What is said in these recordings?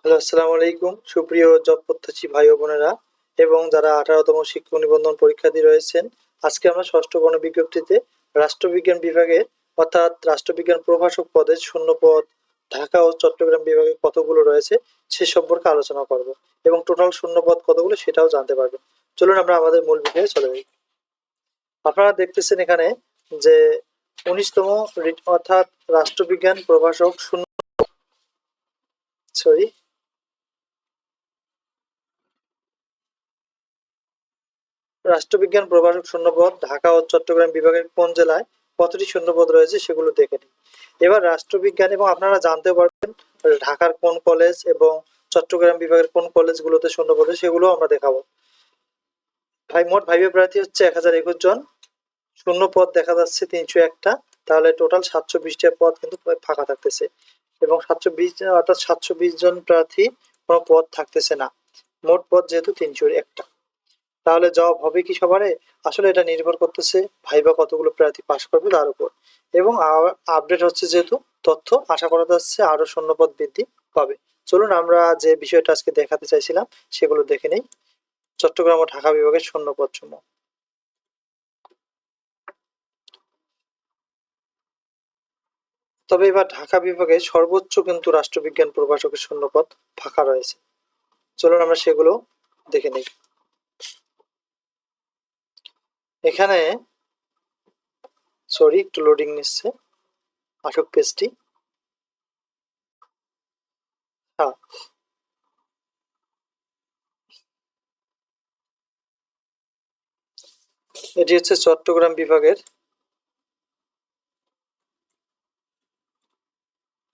Hello, আসসালামু আলাইকুম সুপ্রিয় জব প্রত্যাশী ভাই ও বোনেরা এবং যারা 18তম শিক্ষক নিবন্ধন পরীক্ষার্থী রয়েছেন। আজকে আমরা ষষ্ঠ গণবিজ্ঞপ্তিতে রাষ্ট্রবিজ্ঞান বিভাগের অর্থাৎ রাষ্ট্রবিজ্ঞান প্রভাষক পদের শূন্য পদ ঢাকা ও চট্টগ্রাম বিভাগে কতগুলো রয়েছে সে সম্পর্কে আলোচনা করব এবং টোটাল শূন্য পদ কতগুলো সেটাও জানতে পারবেন। চলুন আমরা আমাদের মূল বিষয়ে চলে যাই। আপনারা দেখতেছেন এখানে যে 19তম অর্থাৎ রাষ্ট্রবিজ্ঞান প্রভাষক শূন্য সরি রাষ্ট্রবিজ্ঞান প্রভাষক শূন্যপদ ঢাকা ও চট্টগ্রাম বিভাগের কোন জেলায় কতটি শূন্যপদ রয়েছে সেগুলো দেখে নিন। এবার রাষ্ট্রবিজ্ঞান এবং আপনারা জানতে পারবেন ঢাকার কোন কলেজ এবং চট্টগ্রাম বিভাগের কোন কলেজগুলোতে শূন্যপদ রয়েছে সেগুলো আমরা দেখাবো। মোট ভাইবা প্রার্থী হচ্ছে 1021 জন, শূন্য পদ দেখা যাচ্ছে 301টা, তাহলে টোটাল 720টা পদ কিন্তু ফাঁকা থাকতেছে এবং 720 অর্থাৎ 720 জন প্রার্থী কোনো পদ থাকতেছে না, মোট পদ যেহেতু 301টা। তাহলে জব হবে কি সবারে? আসলে এটা নির্ভর করতেছে ভাইবা কতগুলো প্রার্থী পাশ করবে তার উপর, এবং আপডেট হচ্ছে যেহেতু তথ্য আশা করা যাচ্ছে আরো শূন্যপদ বৃদ্ধি পাবে। চলুন আমরা যে বিষয়টা আজকে দেখাতে চাইছিলাম সেগুলো দেখে নেই। চট্টগ্রাম ও ঢাকা বিভাগের শূন্যপদ সমূহ। তবে এবার ঢাকা বিভাগে সর্বোচ্চ কিন্তু রাষ্ট্রবিজ্ঞান প্রভাষকের শূন্যপদ ফাঁকা রয়েছে। চলুন আমরা সেগুলো দেখে নিই। এখানে সরি একটু লোডিং নিচ্ছে, আসুক পেজটি। হ্যাঁ, এটি হচ্ছে চট্টগ্রাম বিভাগের,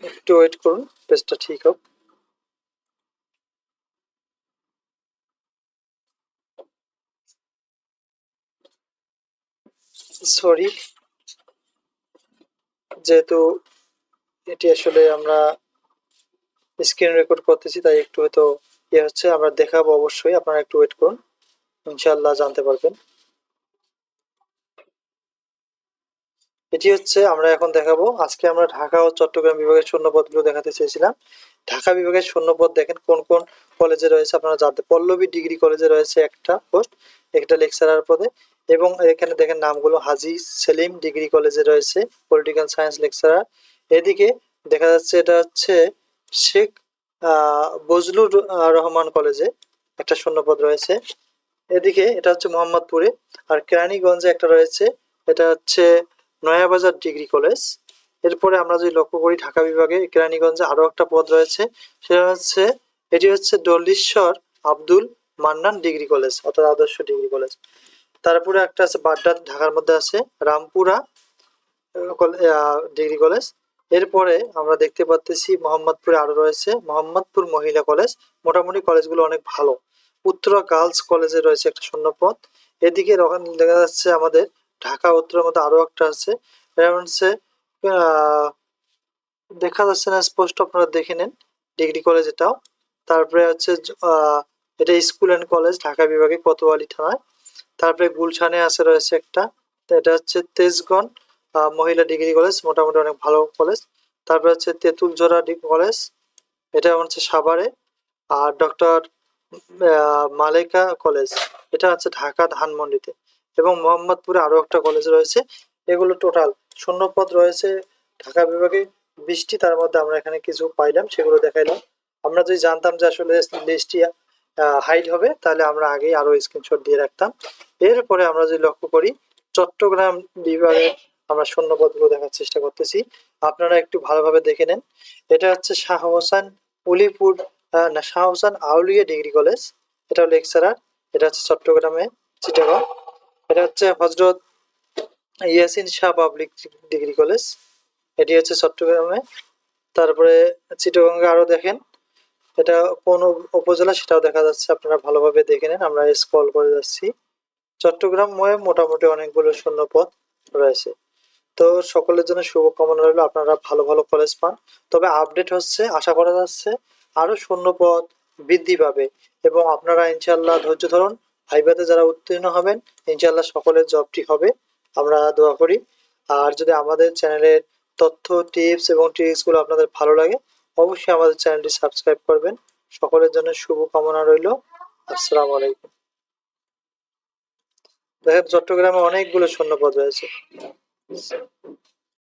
একটু ওয়েট করুন পেজটা ঠিক হোক। সরি, যেহেতু এটি আসলে আমরা স্ক্রিন রেকর্ড করতেছি তাই একটু হয়তো হচ্ছে, আমরা দেখাবো অবশ্যই, আপনারা একটু ওয়েট করুন, ইনশাআল্লাহ জানতে পারবেন। এটি হচ্ছে আমরা এখন দেখাবো। আজকে আমরা ঢাকা ও চট্টগ্রাম বিভাগের শূন্যপদগুলো দেখাতে চেয়েছিলাম। ঢাকা বিভাগের শূন্যপদ দেখেন কোন কোন কলেজে রয়েছে আপনারা জানতে। পল্লবী ডিগ্রি কলেজে রয়েছে একটা পোস্ট, একটা লেকচারার পদে, এবং এখানে দেখেন নামগুলো হাজী সেলিম ডিগ্রি কলেজে রয়েছে পলিটিক্যাল সায়েন্স লেকচারার। এদিকে দেখা যাচ্ছে এটা হচ্ছে শেখ বজলুর রহমান কলেজে একটা শূন্যপদ রয়েছে। এদিকে এটা হচ্ছে মোহাম্মদপুরে, আর কেরানীগঞ্জে একটা রয়েছে, এটা হচ্ছে নয়াবাজার ডিগ্রি কলেজ। এরপরে আমরা যদি লক্ষ্য করি ঢাকা বিভাগে কেরানীগঞ্জে আরো একটা পদ রয়েছে, সেটা হচ্ছে এটি হচ্ছে দলেশ্বর আব্দুল মান্নান ডিগ্রি কলেজ অর্থাৎ আদর্শ ডিগ্রি কলেজ। তারপরে একটা আছে বাড্ডা ঢাকার মধ্যে আছে রামপুরা ডিগ্রি কলেজ। এরপরে আমরা দেখতে পাচ্ছি মোহাম্মদপুরে আরো রয়েছে মোহাম্মদপুর মহিলা কলেজ। মোটামুটি কলেজগুলো অনেক ভালো। উত্তরা গার্লস কলেজে রয়েছে একটা শূন্যপদ। এদিকে দেখা যাচ্ছে আমাদের ঢাকা উত্তরের মধ্যে আরো একটা আছে, এটা হচ্ছে আহ, দেখা যাচ্ছে না স্পষ্ট, আপনারা দেখে নেন ডিগ্রি কলেজ এটাও। তারপরে হচ্ছে এটা স্কুল অ্যান্ড কলেজ ঢাকা বিভাগে কোতোয়ালি থানায়। তারপরে গুলশানে আছে রয়েছে একটা, তো এটা হচ্ছে তেজগণ মহিলা ডিগ্রি কলেজ, মোটামুটি অনেক ভালো কলেজ। তারপরে হচ্ছে তেঁতুলঝরা ডিগ্রি কলেজ, এটা হচ্ছে সাভারে। আর ডক্টর মালেকা কলেজ, এটা হচ্ছে ঢাকা ধানমন্ডিতে। এবং মোহাম্মদপুরে আরো একটা কলেজ রয়েছে। এগুলো টোটাল শূন্যপদ রয়েছে ঢাকা বিভাগে 20টি, তার মধ্যে আমরা এখানে কিছু পাইলাম সেগুলো দেখাইলাম। আমরা যদি জানতাম যে আসলে লিস্টটি হাইড হবে তাহলে আমরা আগেই আরো স্ক্রিনশট দিয়ে রাখতাম। এরপরে আমরা যদি লক্ষ্য করি চট্টগ্রাম বিভাগে আমরা শূন্যপদগুলো দেখার চেষ্টা করতেছি, আপনারা একটু ভালোভাবে দেখে নেন। এটা হচ্ছে শাহ হোসেন উলিপুর না শাহ হোসেন আউলিয়া ডিগ্রি কলেজ, এটা লেকচারার, এটা হচ্ছে চট্টগ্রামে চিটাগং। এটা হচ্ছে হজরত Yasin Shah public degree college, এটি হচ্ছে চট্টগ্রামে। তারপরে চিটাগঙ্গে আরো দেখেন এটা কোন উপজেলা সেটাও দেখা যাচ্ছে, আপনারা ভালোভাবে দেখে নেন, আমরা স্ক্রল করে যাচ্ছি। চট্টগ্রাম মোটামুটি অনেকগুলো শূন্যপদ রয়েছে। তো সকলের জন্য শুভকামনা রইল, আপনারা ভালো ভালো কলেজ পান। তবে আপডেট হচ্ছে, আশা করা যাচ্ছে আরো শূন্যপদ বৃদ্ধি পাবে এবং আপনারা ইনশাল্লাহ ধৈর্য ধরুন। ভাইভাতে যারা উত্তীর্ণ হবেন ইনশাল্লাহ সকলের জবটি হবে, আমরা দোয়া করি। আর যদি আমাদের চ্যানেলের তথ্য টিপস এবং ট্রিক্স গুলো আপনাদের ভালো লাগে অবশ্যই আমাদের চ্যানেলটি সাবস্ক্রাইব করবেন। সকলের জন্য শুভ কামনা রইল। আসসালামু আলাইকুম। দেখেন চট্টগ্রামে অনেকগুলো শূন্যপদ রয়েছে।